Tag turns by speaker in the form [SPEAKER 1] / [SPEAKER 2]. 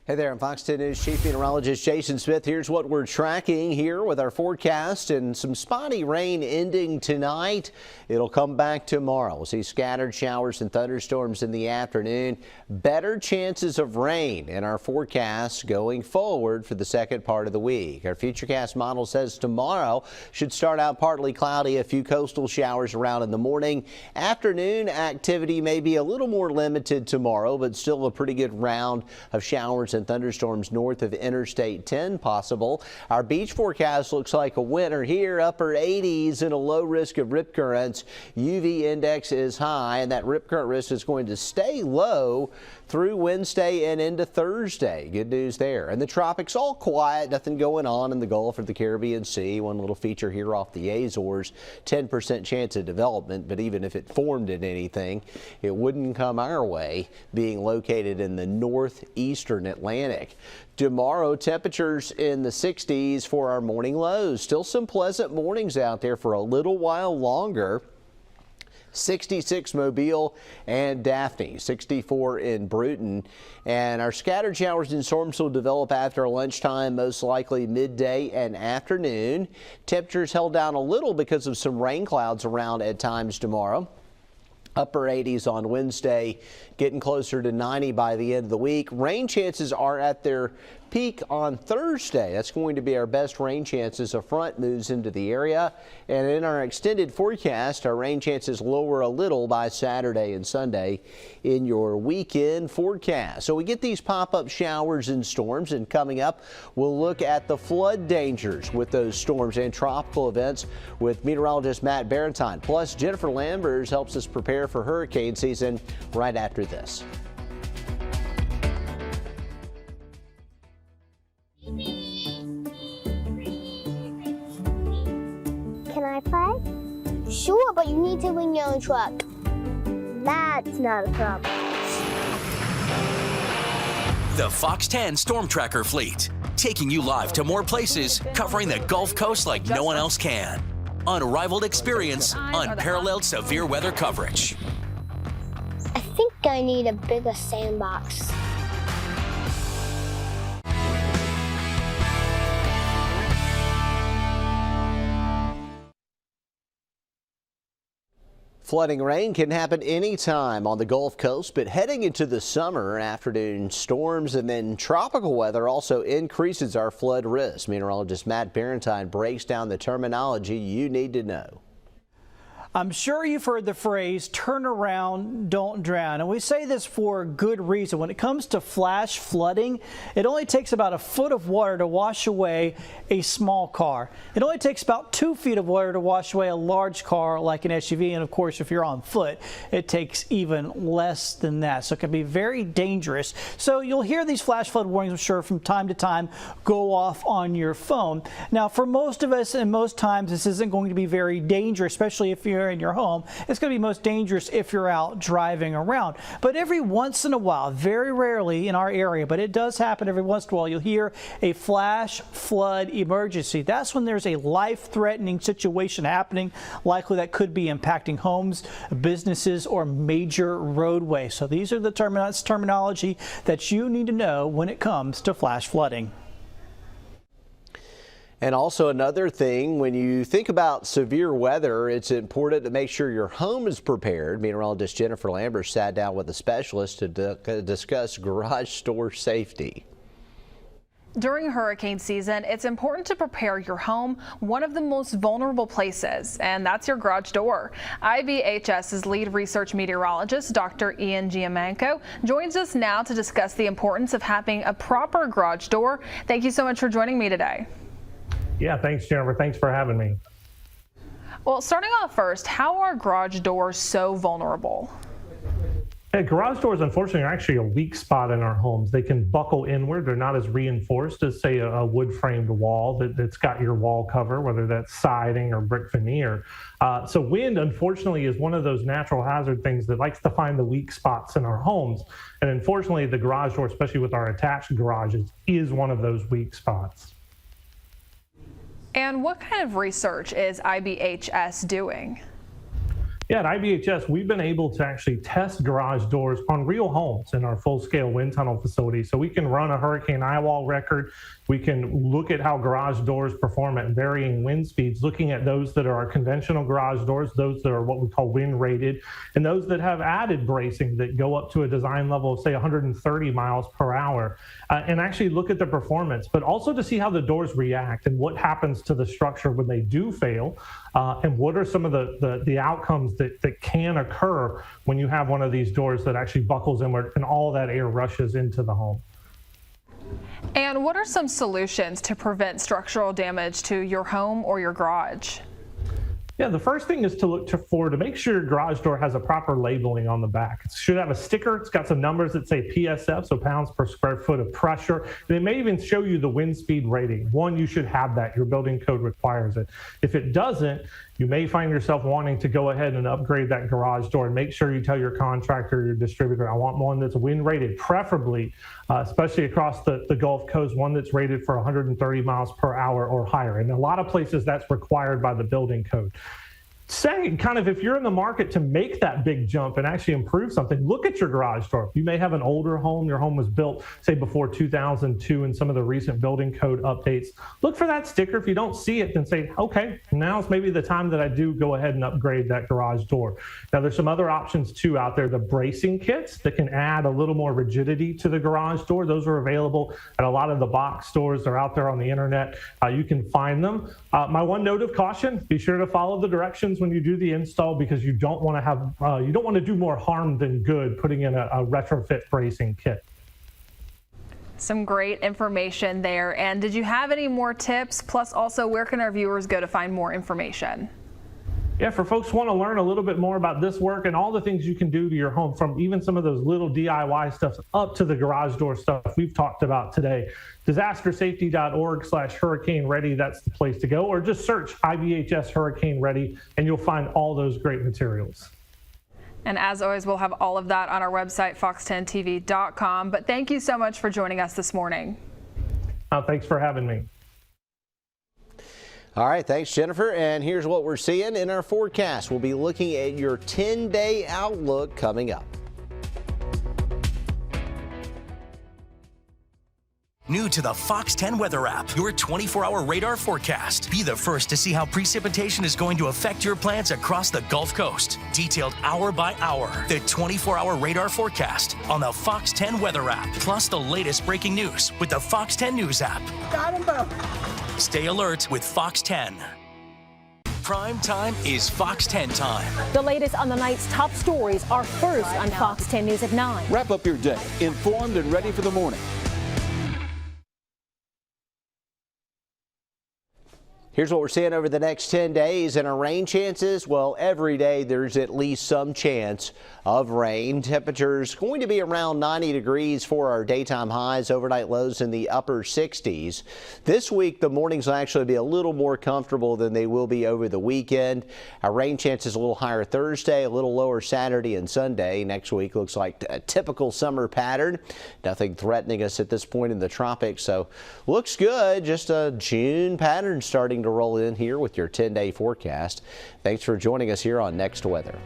[SPEAKER 1] Hey there, I'm Fox 10 News Chief Meteorologist Jason Smith. Here's what we're tracking here with our forecast, and some spotty rain ending tonight. It'll come back tomorrow. We'll see scattered showers and thunderstorms in the afternoon. Better chances of rain in our forecast going forward for the second part of the week. Our Futurecast model says tomorrow should start out partly cloudy, a few coastal showers around in the morning. Afternoon activity may be a little more limited tomorrow, but still a pretty good round of showers and thunderstorms north of Interstate 10 possible. Our beach forecast looks like a winter here, upper 80s and a low risk of rip currents. UV index is high, and that rip current risk is going to stay low through Wednesday and into Thursday. Good news there. And the tropics all quiet, nothing going on in the Gulf or the Caribbean Sea. One little feature here off the Azores, 10% chance of development, but even if it formed in anything, it wouldn't come our way, being located in the northeastern Atlantic. Tomorrow, temperatures in the 60s for our morning lows. Still some pleasant mornings out there for a little while longer. 66 Mobile and Daphne, 64 in Bruton, and our scattered showers and storms will develop after lunchtime, most likely midday and afternoon. Temperatures held down a little because of some rain clouds around at times tomorrow. Upper 80s on Wednesday, getting closer to 90 by the end of the week. Rain chances are at their peak on Thursday. That's going to be our best rain chances. A front moves into the area, and in our extended forecast, our rain chances lower a little by Saturday and Sunday in your weekend forecast. So we get these pop-up showers and storms, and coming up, we'll look at the flood dangers with those storms and tropical events with meteorologist Matt Barentine. Plus, Jennifer Lambers helps us prepare for hurricane season right after this.
[SPEAKER 2] Can I play? Sure, but you need to bring your own truck. That's not a problem.
[SPEAKER 3] The FOX10 Storm Tracker fleet, taking you live to more places, covering the Gulf Coast like no one else can. Unrivaled experience, unparalleled severe weather coverage.
[SPEAKER 2] I think I need a bigger sandbox.
[SPEAKER 1] Flooding rain can happen anytime on the Gulf Coast, but heading into the summer, afternoon storms and then tropical weather also increases our flood risk. Meteorologist Matt Barentine breaks down the terminology you need to know.
[SPEAKER 4] I'm sure you've heard the phrase, turn around, don't drown. And we say this for good reason. When it comes to flash flooding, it only takes about a foot of water to wash away a small car. It only takes about 2 feet of water to wash away a large car like an SUV. And of course, if you're on foot, it takes even less than that. So it can be very dangerous. So you'll hear these flash flood warnings, I'm sure, from time to time go off on your phone. Now, for most of us and most times, this isn't going to be very dangerous, especially if you're in your home. It's going to be most dangerous if you're out driving around. But every once in a while, very rarely in our area, but it does happen every once in a while, you'll hear a flash flood emergency. That's when there's a life-threatening situation happening, likely that could be impacting homes, businesses, or major roadways. So these are the terminology that you need to know when it comes to flash flooding.
[SPEAKER 1] And also another thing, when you think about severe weather, it's important to make sure your home is prepared. Meteorologist Jennifer Lambers sat down with a specialist to discuss garage door safety.
[SPEAKER 5] During hurricane season, it's important to prepare your home, one of the most vulnerable places, and that's your garage door. IBHS's lead research meteorologist, Dr. Ian Giamanco, joins us now to discuss the importance of having a proper garage door. Thank you so much for joining me today.
[SPEAKER 6] Yeah, thanks, Jennifer. Thanks for having me.
[SPEAKER 5] Well, starting off first, how are garage doors so vulnerable?
[SPEAKER 6] Garage doors, unfortunately, are actually a weak spot in our homes. They can buckle inward. They're not as reinforced as, say, a wood-framed wall that's got your wall cover, whether that's siding or brick veneer. So wind, unfortunately, is one of those natural hazard things that likes to find the weak spots in our homes. And unfortunately, the garage door, especially with our attached garages, is one of those weak spots.
[SPEAKER 5] And what kind of research is IBHS doing?
[SPEAKER 6] Yeah, at IBHS, we've been able to actually test garage doors on real homes in our full-scale wind tunnel facility. So we can run a hurricane eyewall record. We can look at how garage doors perform at varying wind speeds, looking at those that are our conventional garage doors, those that are what we call wind rated, and those that have added bracing that go up to a design level of, say, 130 miles per hour, and actually look at the performance, but also to see how the doors react and what happens to the structure when they do fail, and what are some of the outcomes that can occur when you have one of these doors that actually buckles inward and all that air rushes into the home.
[SPEAKER 5] And what are some solutions to prevent structural damage to your home or your garage?
[SPEAKER 6] Yeah, the first thing is to look to make sure your garage door has a proper labeling on the back. It should have a sticker. It's got some numbers that say PSF, so pounds per square foot of pressure. And it may even show you the wind speed rating. One, you should have that. Your building code requires it. If it doesn't, you may find yourself wanting to go ahead and upgrade that garage door, and make sure you tell your contractor, your distributor, I want one that's wind rated, preferably, especially across the Gulf Coast, one that's rated for 130 miles per hour or higher. And a lot of places that's required by the building code. Second, kind of if you're in the market to make that big jump and actually improve something, look at your garage door. You may have an older home. Your home was built, say, before 2002 and some of the recent building code updates. Look for that sticker. If you don't see it, then say, okay, now's maybe the time that I do go ahead and upgrade that garage door. Now, there's some other options too out there. The bracing kits that can add a little more rigidity to the garage door. Those are available at a lot of the box stores. They're out there on the internet. You can find them. My one note of caution, be sure to follow the directions when you do the install, because you don't want to have you don't want to do more harm than good putting in a retrofit bracing kit.
[SPEAKER 5] Some great information there. And did you have any more tips? Plus, also, where can our viewers go to find more information?
[SPEAKER 6] Yeah, for folks who want to learn a little bit more about this work and all the things you can do to your home, from even some of those little DIY stuff up to the garage door stuff we've talked about today, disastersafety.org/hurricane ready, that's the place to go, or just search IBHS Hurricane Ready and you'll find all those great materials.
[SPEAKER 5] And as always, we'll have all of that on our website, fox10tv.com. But thank you so much for joining us this morning.
[SPEAKER 6] Thanks for having me.
[SPEAKER 1] All right, thanks, Jennifer. And here's what we're seeing in our forecast. We'll be looking at your 10-day outlook coming up.
[SPEAKER 3] New to the Fox 10 weather app, your 24-hour radar forecast. Be the first to see how precipitation is going to affect your plants across the Gulf Coast. Detailed hour by hour. The 24-hour radar forecast on the Fox 10 weather app. Plus the latest breaking news with the Fox 10 News app.
[SPEAKER 7] Got him, Bo.
[SPEAKER 3] Stay alert with Fox 10. Prime time is Fox 10 time.
[SPEAKER 8] The latest on the night's top stories are first on Fox 10 News at 9.
[SPEAKER 7] Wrap up your day, informed and ready for the morning.
[SPEAKER 1] Here's what we're seeing over the next 10 days and our rain chances. Well, every day there's at least some chance of rain. Temperatures going to be around 90 degrees for our daytime highs, overnight lows in the upper 60s. This week, the mornings will actually be a little more comfortable than they will be over the weekend. Our rain chances a little higher Thursday, a little lower Saturday and Sunday. Next week looks like a typical summer pattern. Nothing threatening us at this point in the tropics, so looks good. Just a June pattern starting to roll in here with your 10-day forecast. Thanks for joining us here on Next Weather.